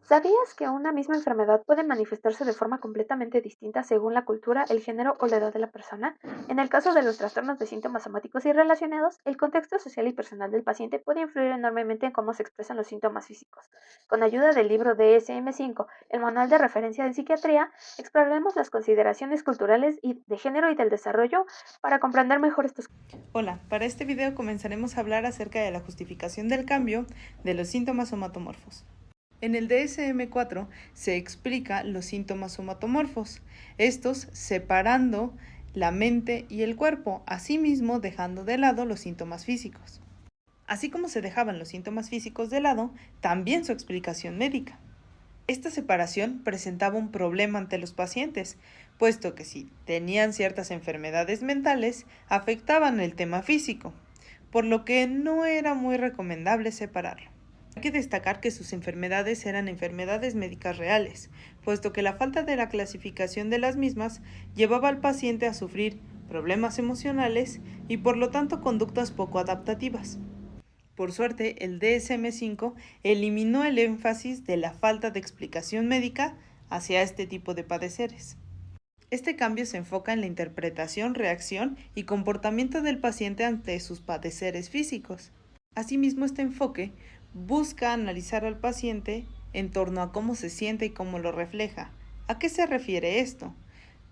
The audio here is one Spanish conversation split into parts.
¿Sabías que una misma enfermedad puede manifestarse de forma completamente distinta según la cultura, el género o la edad de la persona? En el caso de los trastornos de síntomas somáticos y relacionados, el contexto social y personal del paciente puede influir enormemente en cómo se expresan los síntomas físicos. Con ayuda del libro DSM-5, el manual de referencia en psiquiatría, exploraremos las consideraciones culturales y de género y del desarrollo para comprender mejor estos. Hola, para este video comenzaremos a hablar acerca de la justificación del cambio de los síntomas somatomorfos. En el DSM-4 se explica los síntomas somatomorfos, estos separando la mente y el cuerpo, asimismo dejando de lado los síntomas físicos. Así como se dejaban los síntomas físicos de lado, también su explicación médica. Esta separación presentaba un problema ante los pacientes, puesto que si tenían ciertas enfermedades mentales, afectaban el tema físico, por lo que no era muy recomendable separarlo. Hay que destacar que sus enfermedades eran enfermedades médicas reales, puesto que la falta de la clasificación de las mismas llevaba al paciente a sufrir problemas emocionales y por lo tanto conductas poco adaptativas. Por suerte, el DSM-5 eliminó el énfasis de la falta de explicación médica hacia este tipo de padeceres. Este cambio se enfoca en la interpretación, reacción y comportamiento del paciente ante sus padeceres físicos. Asimismo, este enfoque busca analizar al paciente en torno a cómo se siente y cómo lo refleja. ¿A qué se refiere esto?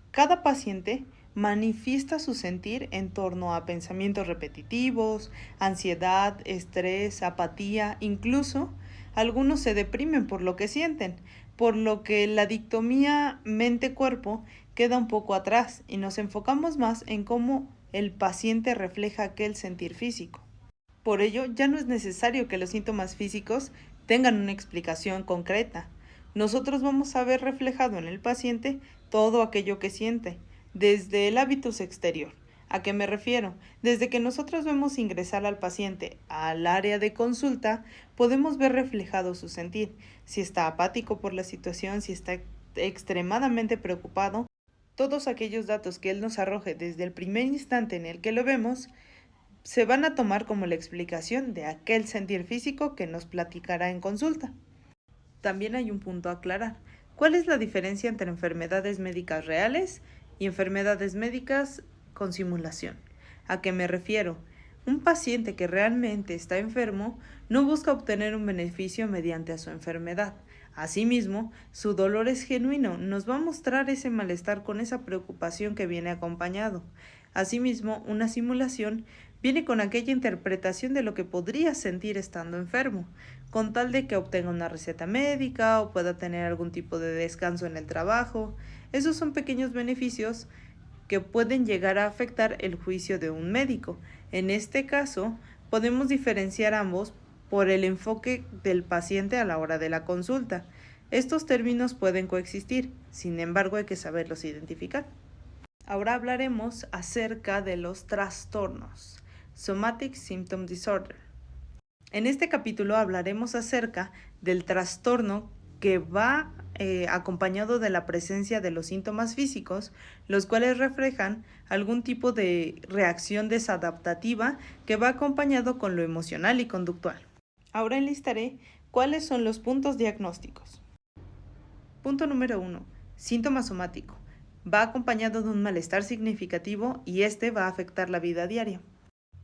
Cada paciente manifiesta su sentir en torno a pensamientos repetitivos, ansiedad, estrés, apatía, incluso algunos se deprimen por lo que sienten, por lo que la dicotomía mente-cuerpo queda un poco atrás y nos enfocamos más en cómo el paciente refleja aquel sentir físico. Por ello, ya no es necesario que los síntomas físicos tengan una explicación concreta. Nosotros vamos a ver reflejado en el paciente todo aquello que siente, desde el hábitus exterior. ¿A qué me refiero? Desde que nosotros vemos ingresar al paciente al área de consulta, podemos ver reflejado su sentir, si está apático por la situación, si está extremadamente preocupado. Todos aquellos datos que él nos arroje desde el primer instante en el que lo vemos, se van a tomar como la explicación de aquel sentir físico que nos platicará en consulta. También hay un punto a aclarar. ¿Cuál es la diferencia entre enfermedades médicas reales y enfermedades médicas con simulación? ¿A qué me refiero? Un paciente que realmente está enfermo no busca obtener un beneficio mediante a su enfermedad. Asimismo, su dolor es genuino, nos va a mostrar ese malestar con esa preocupación que viene acompañado. Asimismo, una simulación viene con aquella interpretación de lo que podría sentir estando enfermo, con tal de que obtenga una receta médica o pueda tener algún tipo de descanso en el trabajo. Esos son pequeños beneficios que pueden llegar a afectar el juicio de un médico. En este caso, podemos diferenciar ambos por el enfoque del paciente a la hora de la consulta. Estos términos pueden coexistir, sin embargo hay que saberlos identificar. Ahora hablaremos acerca de los trastornos. Somatic Symptom Disorder. En este capítulo hablaremos acerca del trastorno que va acompañado de la presencia de los síntomas físicos, los cuales reflejan algún tipo de reacción desadaptativa que va acompañado con lo emocional y conductual. Ahora enlistaré cuáles son los puntos diagnósticos. Punto número 1. Síntoma somático. Va acompañado de un malestar significativo y este va a afectar la vida diaria.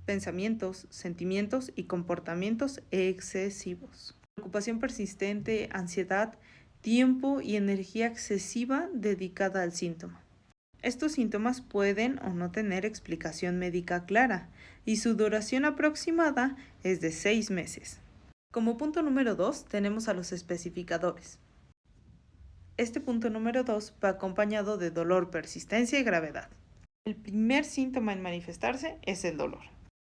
Pensamientos, sentimientos y comportamientos excesivos. Preocupación persistente, ansiedad, tiempo y energía excesiva dedicada al síntoma. Estos síntomas pueden o no tener explicación médica clara y su duración aproximada es de 6 meses. Como punto número 2 tenemos a los especificadores. Este punto número 2 va acompañado de dolor, persistencia y gravedad. El primer síntoma en manifestarse es el dolor.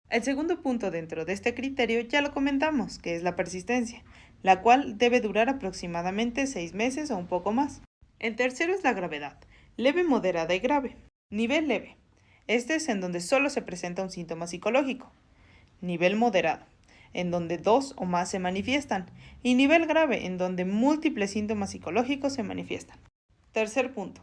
El segundo punto dentro de este criterio ya lo comentamos, que es la persistencia, la cual debe durar aproximadamente 6 meses o un poco más. El tercero es la gravedad, leve, moderada y grave. Nivel leve. Este es en donde solo se presenta un síntoma psicológico. Nivel moderado, en donde 2 o más se manifiestan. Y nivel grave, en donde múltiples síntomas psicológicos se manifiestan. Tercer punto.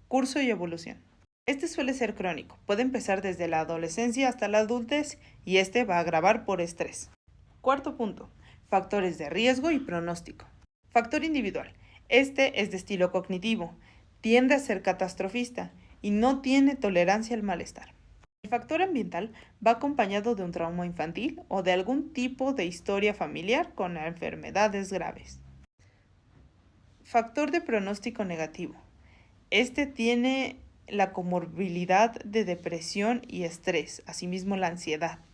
Curso y evolución. Este suele ser crónico, puede empezar desde la adolescencia hasta la adultez y este va a agravar por estrés. Cuarto punto, factores de riesgo y pronóstico. Factor individual. Este es de estilo cognitivo, tiende a ser catastrofista y no tiene tolerancia al malestar. El factor ambiental va acompañado de un trauma infantil o de algún tipo de historia familiar con enfermedades graves. Factor de pronóstico negativo. Este tiene la comorbilidad de depresión y estrés, asimismo la ansiedad.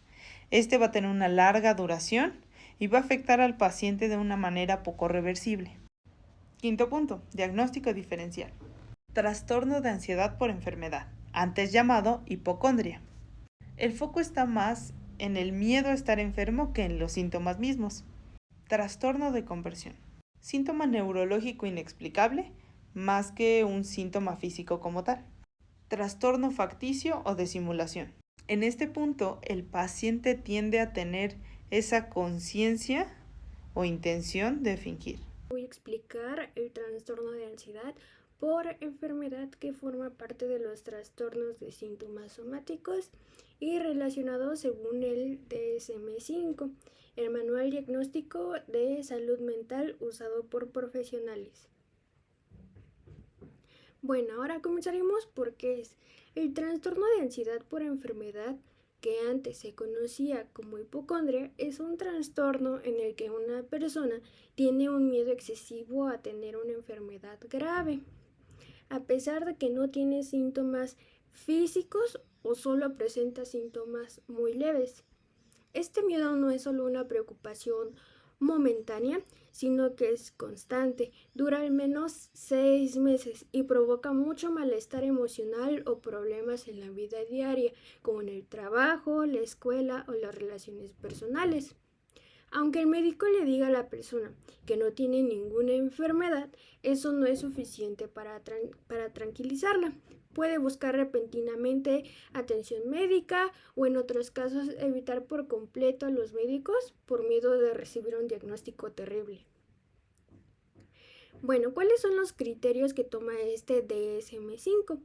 Este va a tener una larga duración y va a afectar al paciente de una manera poco reversible. Quinto punto, diagnóstico diferencial. Trastorno de ansiedad por enfermedad, antes llamado hipocondria. El foco está más en el miedo a estar enfermo que en los síntomas mismos. Trastorno de conversión. Síntoma neurológico inexplicable más que un síntoma físico como tal. Trastorno facticio o de simulación. En este punto, el paciente tiende a tener esa conciencia o intención de fingir. Voy a explicar el trastorno de ansiedad por enfermedad que forma parte de los trastornos de síntomas somáticos y relacionados según el DSM-5, el Manual Diagnóstico de Salud Mental usado por profesionales. Bueno, ahora comenzaremos por qué es. El trastorno de ansiedad por enfermedad, que antes se conocía como hipocondria, es un trastorno en el que una persona tiene un miedo excesivo a tener una enfermedad grave, a pesar de que no tiene síntomas físicos o solo presenta síntomas muy leves. Este miedo no es solo una preocupación momentánea, sino que es constante, dura al menos 6 meses y provoca mucho malestar emocional o problemas en la vida diaria, como en el trabajo, la escuela o las relaciones personales. Aunque el médico le diga a la persona que no tiene ninguna enfermedad, eso no es suficiente para tranquilizarla. Puede buscar repentinamente atención médica o en otros casos evitar por completo a los médicos por miedo de recibir un diagnóstico terrible. Bueno, ¿cuáles son los criterios que toma este DSM-5?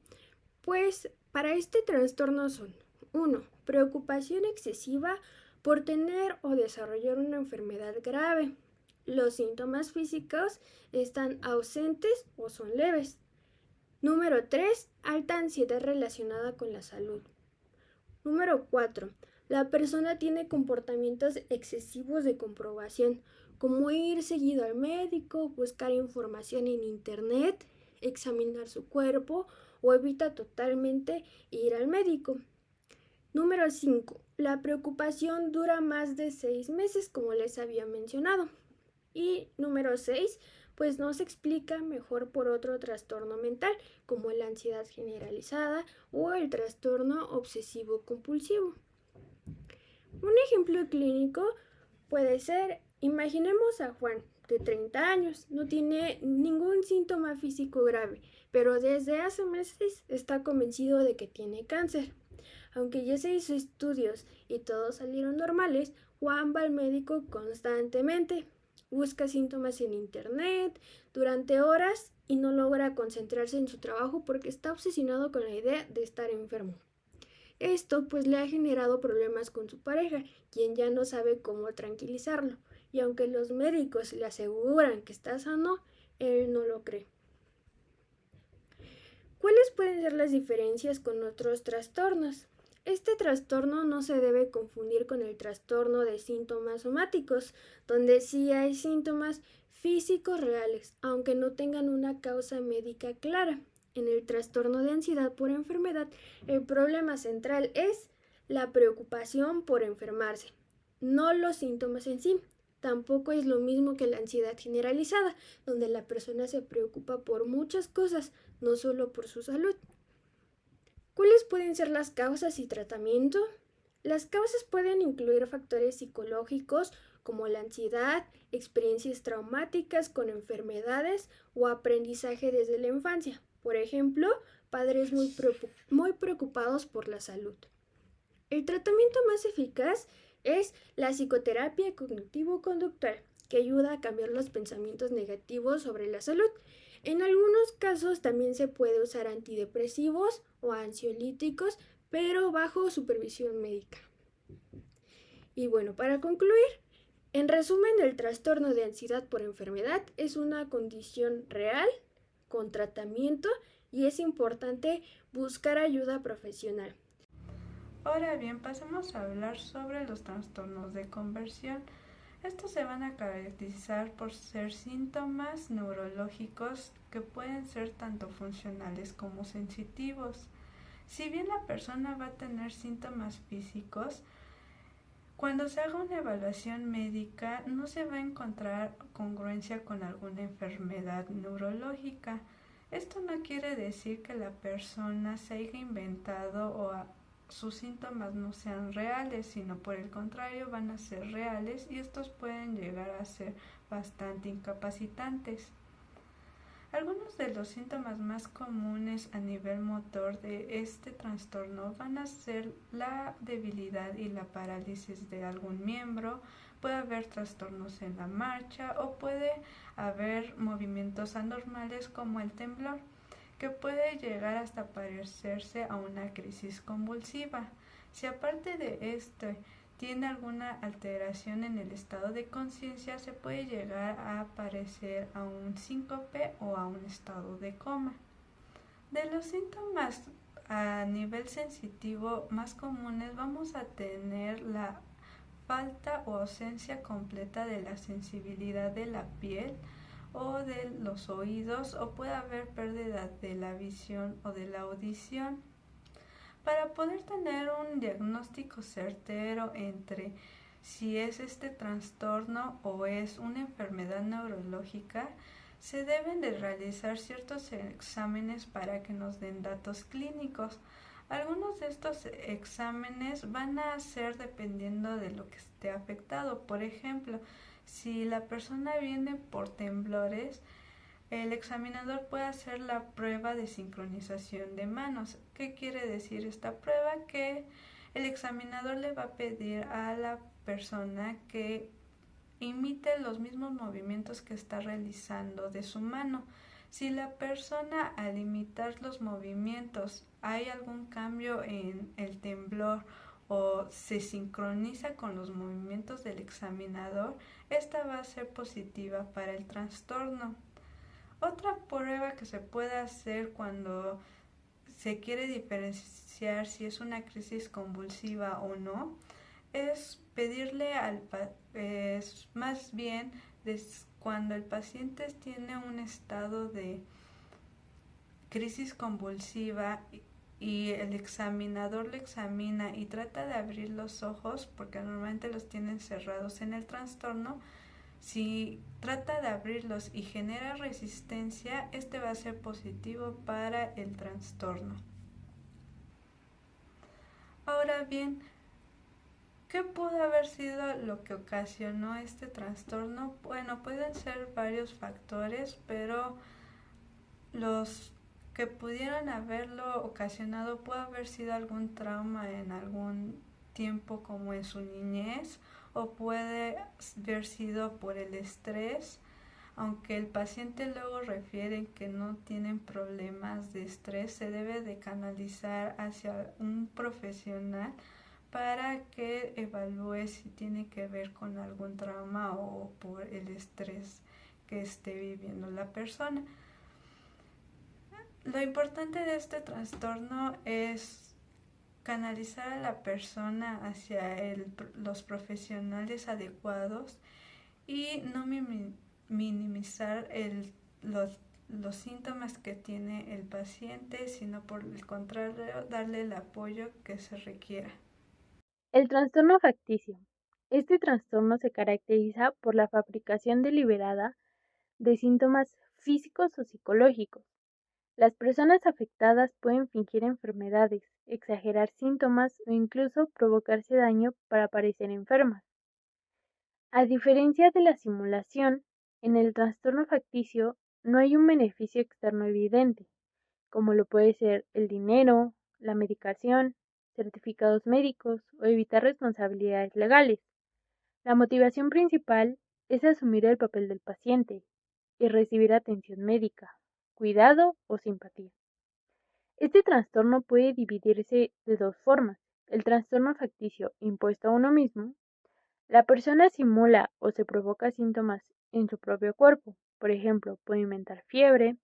Pues para este trastorno son 1. Preocupación excesiva por tener o desarrollar una enfermedad grave. Los síntomas físicos están ausentes o son leves. Número 3. Alta ansiedad relacionada con la salud. Número 4. La persona tiene comportamientos excesivos de comprobación, como ir seguido al médico, buscar información en internet, examinar su cuerpo o evita totalmente ir al médico. Número 5. La preocupación dura más de 6 meses, como les había mencionado. Y número 6, pues no se explica mejor por otro trastorno mental, como la ansiedad generalizada o el trastorno obsesivo compulsivo. Un ejemplo clínico puede ser, imaginemos a Juan, de 30 años, no tiene ningún síntoma físico grave, pero desde hace meses está convencido de que tiene cáncer. Aunque ya se hizo estudios y todos salieron normales, Juan va al médico constantemente. Busca síntomas en internet durante horas y no logra concentrarse en su trabajo porque está obsesionado con la idea de estar enfermo. Esto pues le ha generado problemas con su pareja, quien ya no sabe cómo tranquilizarlo, y aunque los médicos le aseguran que está sano, él no lo cree. ¿Cuáles pueden ser las diferencias con otros trastornos? Este trastorno no se debe confundir con el trastorno de síntomas somáticos, donde sí hay síntomas físicos reales, aunque no tengan una causa médica clara. En el trastorno de ansiedad por enfermedad, el problema central es la preocupación por enfermarse, no los síntomas en sí. Tampoco es lo mismo que la ansiedad generalizada, donde la persona se preocupa por muchas cosas, no solo por su salud. ¿Cuáles pueden ser las causas y tratamiento? Las causas pueden incluir factores psicológicos como la ansiedad, experiencias traumáticas con enfermedades o aprendizaje desde la infancia. Por ejemplo, padres muy preocupados por la salud. El tratamiento más eficaz es la psicoterapia cognitivo-conductual, que ayuda a cambiar los pensamientos negativos sobre la salud. En algunos casos también se puede usar antidepresivos o ansiolíticos, pero bajo supervisión médica. Y bueno, para concluir, En resumen, el trastorno de ansiedad por enfermedad es una condición real con tratamiento y es importante buscar ayuda profesional. Ahora bien, pasemos a hablar sobre los trastornos de conversión. Estos se van a caracterizar por ser síntomas neurológicos que pueden ser tanto funcionales como sensitivos. Si bien la persona va a tener síntomas físicos, cuando se haga una evaluación médica no se va a encontrar congruencia con alguna enfermedad neurológica. Esto no quiere decir que la persona se haya inventado o sus síntomas no sean reales, sino por el contrario van a ser reales y estos pueden llegar a ser bastante incapacitantes. Algunos de los síntomas más comunes a nivel motor de este trastorno van a ser la debilidad y la parálisis de algún miembro, puede haber trastornos en la marcha o puede haber movimientos anormales como el temblor, que puede llegar hasta parecerse a una crisis convulsiva. Si aparte de esto tiene alguna alteración en el estado de conciencia, se puede llegar a parecer a un síncope o a un estado de coma. De los síntomas a nivel sensitivo más comunes vamos a tener la falta o ausencia completa de la sensibilidad de la piel o de los oídos, o puede haber pérdida de la visión o de la audición. Para poder tener un diagnóstico certero entre si es este trastorno o es una enfermedad neurológica, se deben de realizar ciertos exámenes para que nos den datos clínicos. Algunos de estos exámenes van a ser dependiendo de lo que esté afectado. Por ejemplo, si la persona viene por temblores, el examinador puede hacer la prueba de sincronización de manos. ¿Qué quiere decir esta prueba? Que el examinador le va a pedir a la persona que imite los mismos movimientos que está realizando de su mano. Si la persona al imitar los movimientos hay algún cambio en el temblor o se sincroniza con los movimientos del examinador, esta va a ser positiva para el trastorno. Otra prueba que se puede hacer cuando se quiere diferenciar si es una crisis convulsiva o no es pedirle es más bien cuando el paciente tiene un estado de crisis convulsiva y el examinador lo examina y trata de abrir los ojos, porque normalmente los tienen cerrados en el trastorno. Si trata de abrirlos y genera resistencia, este va a ser positivo para el trastorno. Ahora bien, ¿qué pudo haber sido lo que ocasionó este trastorno? Bueno, pueden ser varios factores, pero los que pudieron haberlo ocasionado puede haber sido algún trauma en algún tiempo como en su niñez, o puede haber sido por el estrés, aunque el paciente luego refiere que no tienen problemas de estrés, se debe de canalizar hacia un profesional para que evalúe si tiene que ver con algún trauma o por el estrés que esté viviendo la persona. Lo importante de este trastorno es canalizar a la persona hacia los profesionales adecuados y no minimizar los síntomas que tiene el paciente, sino por el contrario, darle el apoyo que se requiera. El trastorno facticio. Este trastorno se caracteriza por la fabricación deliberada de síntomas físicos o psicológicos. Las personas afectadas pueden fingir enfermedades, exagerar síntomas o incluso provocarse daño para parecer enfermas. A diferencia de la simulación, en el trastorno facticio no hay un beneficio externo evidente, como lo puede ser el dinero, la medicación, certificados médicos o evitar responsabilidades legales. La motivación principal es asumir el papel del paciente y recibir atención médica, cuidado o simpatía. Este trastorno puede dividirse de dos formas: el trastorno facticio impuesto a uno mismo, La persona simula o se provoca síntomas en su propio cuerpo. Por ejemplo, puede inventar fiebre,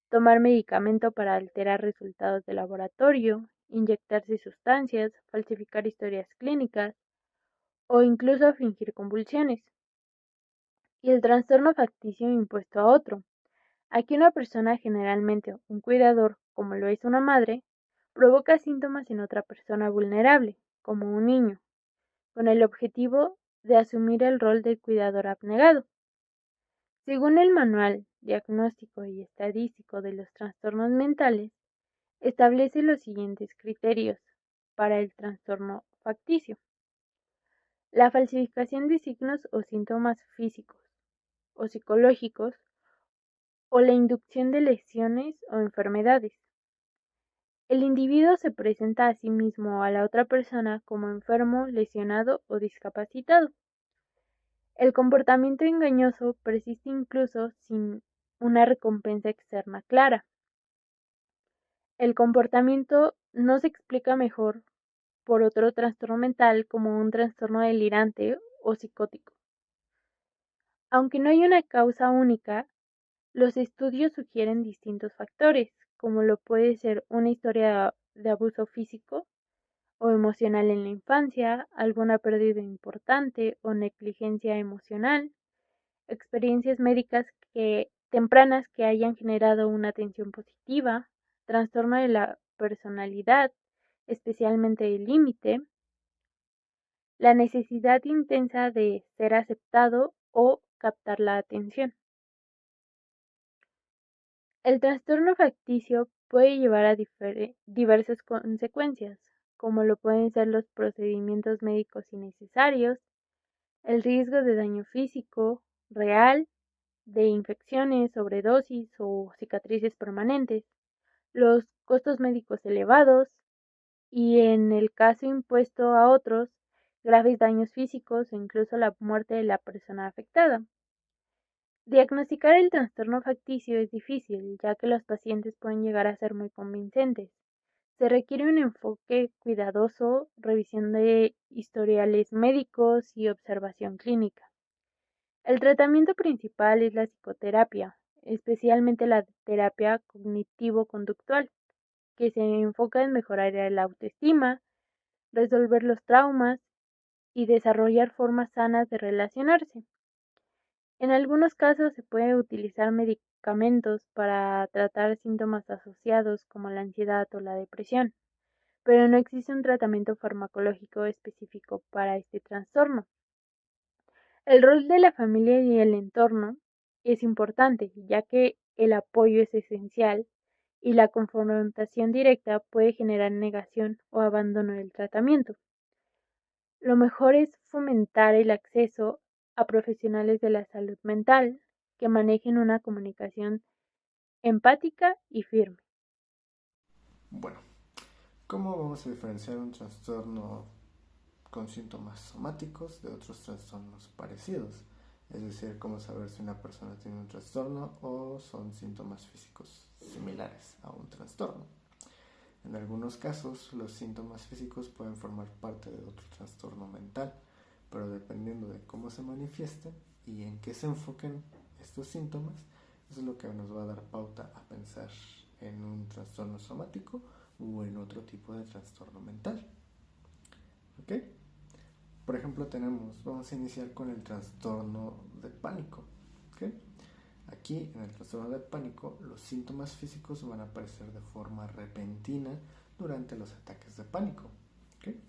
tomar medicamento para alterar resultados de laboratorio, inyectarse sustancias, falsificar historias clínicas o incluso fingir convulsiones. Y el trastorno facticio impuesto a otro. Aquí una persona, generalmente un cuidador, como lo es una madre, provoca síntomas en otra persona vulnerable, como un niño, con el objetivo de asumir el rol del cuidador abnegado. Según el Manual Diagnóstico y Estadístico de los Trastornos Mentales, establece los siguientes criterios para el trastorno facticio: la falsificación de signos o síntomas físicos o psicológicos o la inducción de lesiones o enfermedades. El individuo se presenta a sí mismo o a la otra persona como enfermo, lesionado o discapacitado. El comportamiento engañoso persiste incluso sin una recompensa externa clara. El comportamiento no se explica mejor por otro trastorno mental como un trastorno delirante o psicótico. Aunque no hay una causa única, los estudios sugieren distintos factores, como lo puede ser una historia de abuso físico o emocional en la infancia, alguna pérdida importante o negligencia emocional, experiencias médicas tempranas que hayan generado una atención positiva, trastorno de la personalidad, especialmente el límite, la necesidad intensa de ser aceptado o captar la atención. El trastorno facticio puede llevar a diversas consecuencias, como lo pueden ser los procedimientos médicos innecesarios, el riesgo de daño físico real, de infecciones, sobredosis o cicatrices permanentes, los costos médicos elevados y, en el caso impuesto a otros, graves daños físicos o incluso la muerte de la persona afectada. Diagnosticar el trastorno facticio es difícil, ya que los pacientes pueden llegar a ser muy convincentes. Se requiere un enfoque cuidadoso, revisión de historiales médicos y observación clínica. El tratamiento principal es la psicoterapia, especialmente la terapia cognitivo-conductual, que se enfoca en mejorar la autoestima, resolver los traumas y desarrollar formas sanas de relacionarse. En algunos casos se puede utilizar medicamentos para tratar síntomas asociados como la ansiedad o la depresión, pero no existe un tratamiento farmacológico específico para este trastorno. El rol de la familia y el entorno es importante, ya que el apoyo es esencial y la confrontación directa puede generar negación o abandono del tratamiento. Lo mejor es fomentar el acceso a profesionales de la salud mental que manejen una comunicación empática y firme. Bueno, ¿cómo vamos a diferenciar un trastorno con síntomas somáticos de otros trastornos parecidos? Es decir, cómo saber si una persona tiene un trastorno o son síntomas físicos similares a un trastorno. En algunos casos, los síntomas físicos pueden formar parte de otro trastorno mental, pero dependiendo de cómo se manifiesten y en qué se enfoquen estos síntomas, eso es lo que nos va a dar pauta a pensar en un trastorno somático o en otro tipo de trastorno mental. ¿Ok? Por ejemplo, vamos a iniciar con el trastorno de pánico. ¿Ok? Aquí, en el trastorno de pánico, los síntomas físicos van a aparecer de forma repentina durante los ataques de pánico. ¿Okay?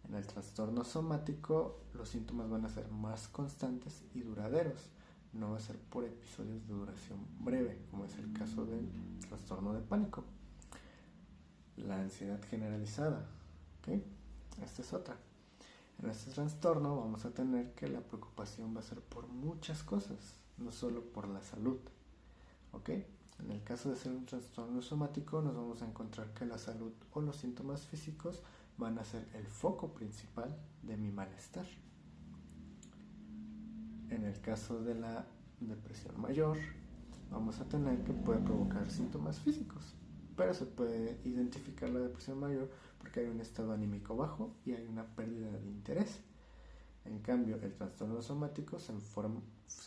En el trastorno somático, los síntomas van a ser más constantes y duraderos. No va a ser por episodios de duración breve, como es el caso del trastorno de pánico. La ansiedad generalizada. ¿Okay? Esta es otra. En este trastorno vamos a tener que la preocupación va a ser por muchas cosas, no solo por la salud. ¿Ok? En el caso de ser un trastorno somático, nos vamos a encontrar que la salud o los síntomas físicos van a ser el foco principal de mi malestar. En el caso de la depresión mayor, vamos a tener que puede provocar síntomas físicos, pero se puede identificar la depresión mayor porque hay un estado anímico bajo y hay una pérdida de interés. En cambio, el trastorno somático se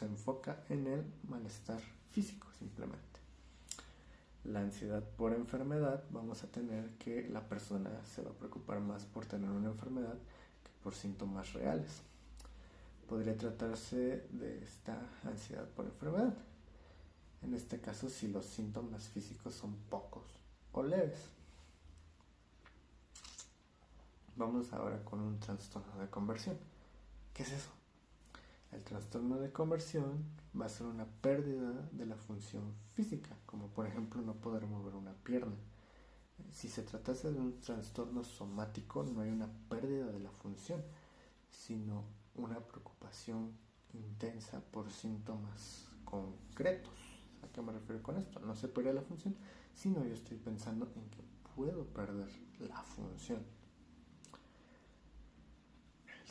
enfoca en el malestar físico simplemente. La ansiedad por enfermedad, vamos a tener que la persona se va a preocupar más por tener una enfermedad que por síntomas reales. Podría tratarse de esta ansiedad por enfermedad. En este caso, si los síntomas físicos son pocos o leves. Vamos ahora con un trastorno de conversión. ¿Qué es eso? El trastorno de conversión va a ser una pérdida de la función física, como por ejemplo no poder mover una pierna. Si se tratase de un trastorno somático, no hay una pérdida de la función, sino una preocupación intensa por síntomas concretos. ¿A qué me refiero con esto? No se pierde la función, sino yo estoy pensando en que puedo perder la función.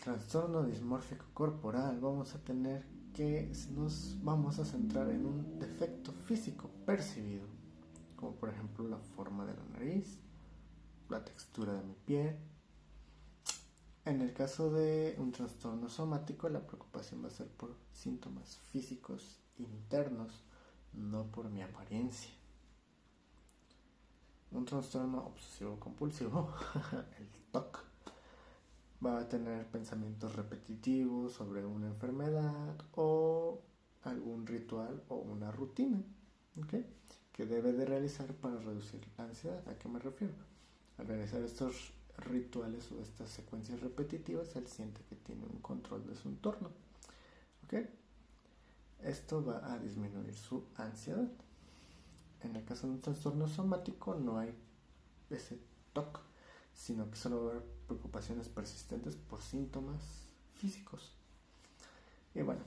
Trastorno dismórfico corporal, vamos a tener que nos vamos a centrar en un defecto físico percibido, como por ejemplo la forma de la nariz, la textura de mi piel. En el caso de un trastorno somático, la preocupación va a ser por síntomas físicos internos, no por mi apariencia. Un trastorno obsesivo compulsivo, el TOC, va a tener pensamientos repetitivos sobre una enfermedad o algún ritual o una rutina, ¿okay?, que debe de realizar para reducir la ansiedad. ¿A qué me refiero? Al realizar estos rituales o estas secuencias repetitivas, él siente que tiene un control de su entorno. ¿Okay? Esto va a disminuir su ansiedad. En el caso de un trastorno somático no hay ese TOC, sino que solo va a haber preocupaciones persistentes por síntomas físicos. Y bueno,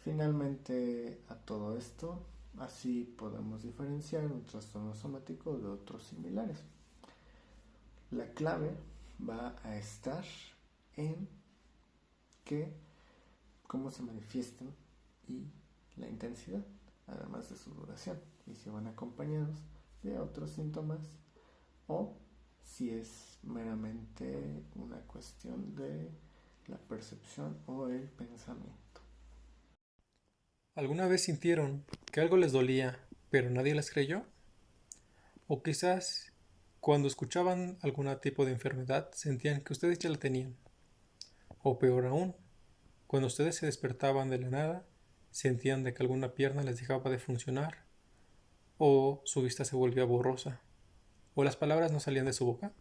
finalmente a todo esto, así podemos diferenciar un trastorno somático de otros similares. La clave va a estar en cómo se manifiestan y la intensidad, además de su duración, y si van acompañados de otros síntomas o si es meramente una cuestión de la percepción o el pensamiento. ¿Alguna vez sintieron que algo les dolía, pero nadie les creyó? O quizás cuando escuchaban algún tipo de enfermedad sentían que ustedes ya la tenían. O peor aún, cuando ustedes se despertaban de la nada, sentían de que alguna pierna les dejaba de funcionar, o su vista se volvía borrosa, o las palabras no salían de su boca.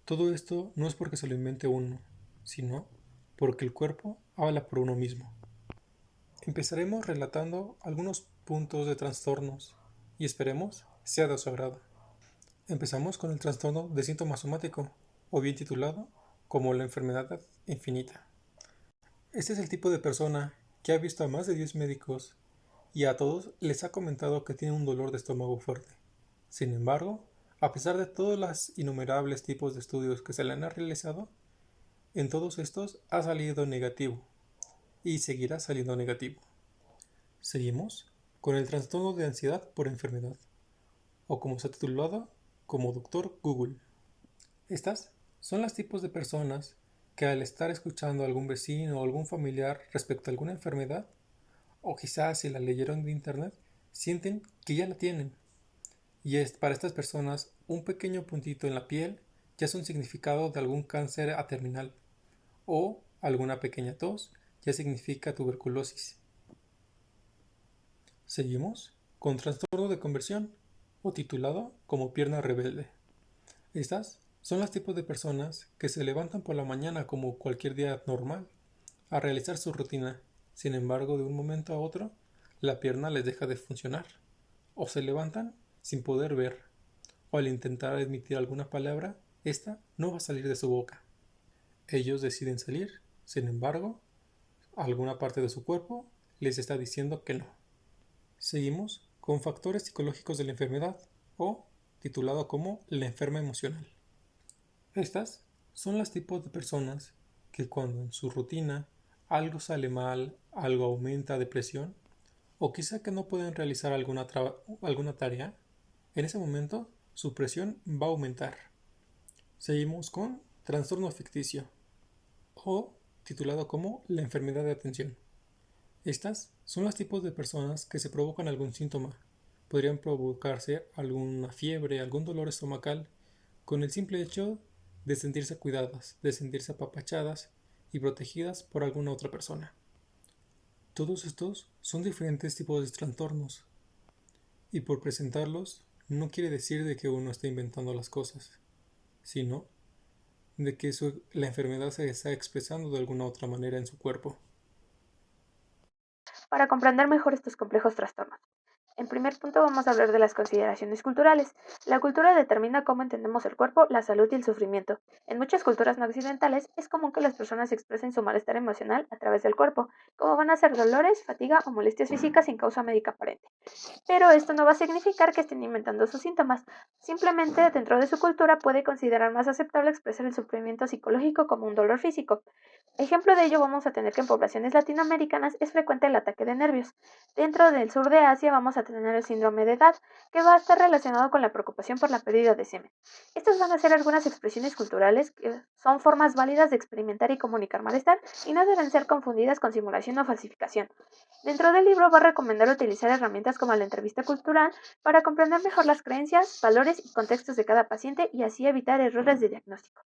Todo esto no es porque se lo invente uno, sino porque el cuerpo habla por uno mismo. Empezaremos relatando algunos puntos de trastornos y esperemos sea de su agrado. Empezamos con el trastorno de síntoma somático, o bien titulado como la enfermedad infinita. Este es el tipo de persona que ha visto a más de 10 médicos y a todos les ha comentado que tiene un dolor de estómago fuerte. Sin embargo, a pesar de todos los innumerables tipos de estudios que se le han realizado, en todos estos ha salido negativo y seguirá saliendo negativo. Seguimos con el trastorno de ansiedad por enfermedad, o como se ha titulado como Dr. Google. Estas son los tipos de personas que al estar escuchando a algún vecino o algún familiar respecto a alguna enfermedad, o quizás si la leyeron de internet, sienten que ya la tienen. Y para estas personas, un pequeño puntito en la piel ya es un significado de algún cáncer terminal, o alguna pequeña tos ya significa tuberculosis. Seguimos con trastorno de conversión, o titulado como pierna rebelde. Estas son los tipos de personas que se levantan por la mañana como cualquier día normal a realizar su rutina. Sin embargo, de un momento a otro, la pierna les deja de funcionar, o se levantan sin poder ver, o al intentar emitir alguna palabra, esta no va a salir de su boca. Ellos deciden salir, sin embargo, alguna parte de su cuerpo les está diciendo que no. Seguimos con factores psicológicos de la enfermedad, o titulado como la enferma emocional. Estas son los tipos de personas que cuando en su rutina algo sale mal, algo aumenta de presión, o quizá que no pueden realizar alguna tarea, en ese momento su presión va a aumentar. Seguimos con trastorno ficticio, o titulado como la enfermedad de atención. Estas son los tipos de personas que se provocan algún síntoma. Podrían provocarse alguna fiebre, algún dolor estomacal, con el simple hecho de sentirse cuidadas, de sentirse apapachadas y protegidas por alguna otra persona. Todos estos son diferentes tipos de trastornos, y por presentarlos no quiere decir de que uno esté inventando las cosas, sino de que la enfermedad se está expresando de alguna otra manera en su cuerpo. Para comprender mejor estos complejos trastornos, en primer punto vamos a hablar de las consideraciones culturales. La cultura determina cómo entendemos el cuerpo, la salud y el sufrimiento. En muchas culturas no occidentales es común que las personas expresen su malestar emocional a través del cuerpo, como van a ser dolores, fatiga o molestias físicas sin causa médica aparente. Pero esto no va a significar que estén inventando sus síntomas. Simplemente dentro de su cultura puede considerar más aceptable expresar el sufrimiento psicológico como un dolor físico. Ejemplo de ello vamos a tener que en poblaciones latinoamericanas es frecuente el ataque de nervios. Dentro del sur de Asia vamos a tener el síndrome de edad, que va a estar relacionado con la preocupación por la pérdida de semen. Estas van a ser algunas expresiones culturales que son formas válidas de experimentar y comunicar malestar y no deben ser confundidas con simulación o falsificación. Dentro del libro va a recomendar utilizar herramientas como la entrevista cultural para comprender mejor las creencias, valores y contextos de cada paciente y así evitar errores de diagnóstico.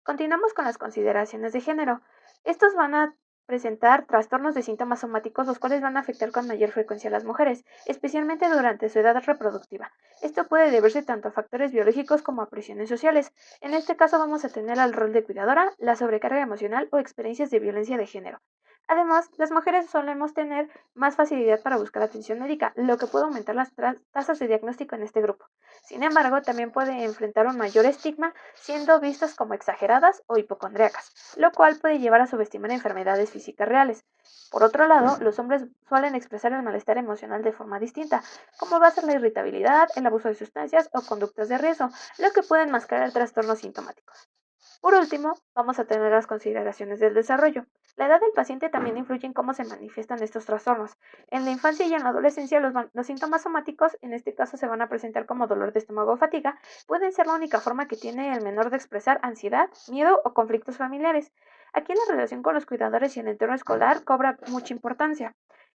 Continuamos con las consideraciones de género. Estos van a presentar trastornos de síntomas somáticos, los cuales van a afectar con mayor frecuencia a las mujeres, especialmente durante su edad reproductiva. Esto puede deberse tanto a factores biológicos como a presiones sociales. En este caso vamos a tener al rol de cuidadora, la sobrecarga emocional o experiencias de violencia de género. Además, las mujeres solemos tener más facilidad para buscar atención médica, lo que puede aumentar las tasas de diagnóstico en este grupo. Sin embargo, también puede enfrentar un mayor estigma, siendo vistas como exageradas o hipocondríacas, lo cual puede llevar a subestimar enfermedades físicas reales. Por otro lado, los hombres suelen expresar el malestar emocional de forma distinta, como va a ser la irritabilidad, el abuso de sustancias o conductas de riesgo, lo que puede enmascarar trastornos sintomáticos. Por último, vamos a tener las consideraciones del desarrollo. La edad del paciente también influye en cómo se manifiestan estos trastornos. En la infancia y en la adolescencia, los síntomas somáticos, en este caso se van a presentar como dolor de estómago o fatiga, pueden ser la única forma que tiene el menor de expresar ansiedad, miedo o conflictos familiares. Aquí la relación con los cuidadores y el entorno escolar cobra mucha importancia.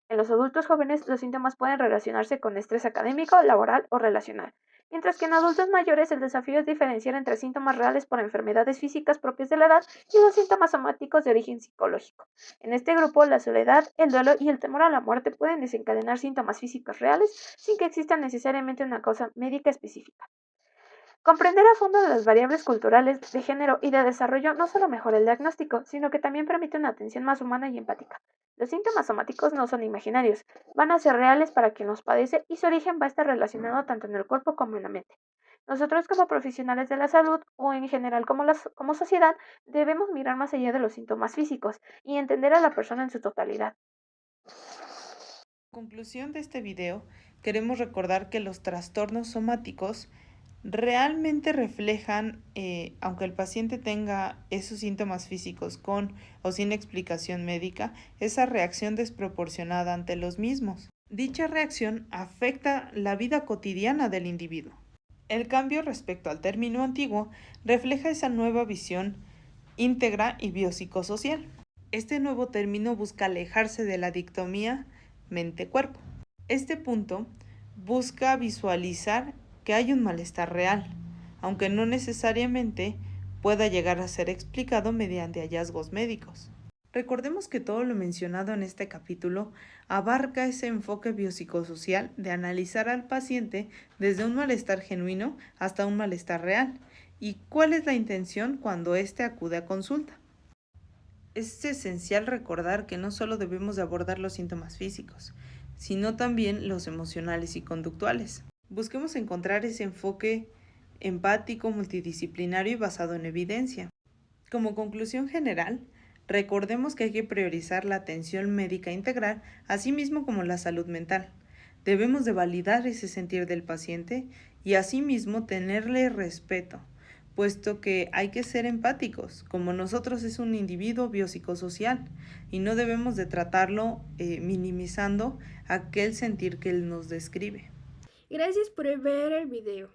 En los adultos jóvenes, los síntomas pueden relacionarse con estrés académico, laboral o relacional. Mientras que en adultos mayores el desafío es diferenciar entre síntomas reales por enfermedades físicas propias de la edad y los síntomas somáticos de origen psicológico. En este grupo, la soledad, el duelo y el temor a la muerte pueden desencadenar síntomas físicos reales sin que exista necesariamente una causa médica específica. Comprender a fondo las variables culturales, de género y de desarrollo no solo mejora el diagnóstico, sino que también permite una atención más humana y empática. Los síntomas somáticos no son imaginarios, van a ser reales para quien los padece y su origen va a estar relacionado tanto en el cuerpo como en la mente. Nosotros como profesionales de la salud o en general como sociedad debemos mirar más allá de los síntomas físicos y entender a la persona en su totalidad. En conclusión de este video, queremos recordar que los trastornos somáticos realmente reflejan, aunque el paciente tenga esos síntomas físicos con o sin explicación médica, esa reacción desproporcionada ante los mismos. Dicha reacción afecta la vida cotidiana del individuo. El cambio respecto al término antiguo refleja esa nueva visión íntegra y biopsicosocial. Este nuevo término busca alejarse de la dicotomía mente-cuerpo. Este punto busca visualizar que hay un malestar real, aunque no necesariamente pueda llegar a ser explicado mediante hallazgos médicos. Recordemos que todo lo mencionado en este capítulo abarca ese enfoque biopsicosocial de analizar al paciente desde un malestar genuino hasta un malestar real y cuál es la intención cuando éste acude a consulta. Es esencial recordar que no solo debemos de abordar los síntomas físicos, sino también los emocionales y conductuales. Busquemos encontrar ese enfoque empático, multidisciplinario y basado en evidencia. Como conclusión general, recordemos que hay que priorizar la atención médica integral, así mismo como la salud mental. Debemos de validar ese sentir del paciente y asimismo tenerle respeto, puesto que hay que ser empáticos, como nosotros es un individuo biopsicosocial y no debemos de tratarlo minimizando aquel sentir que él nos describe. Gracias por ver el video.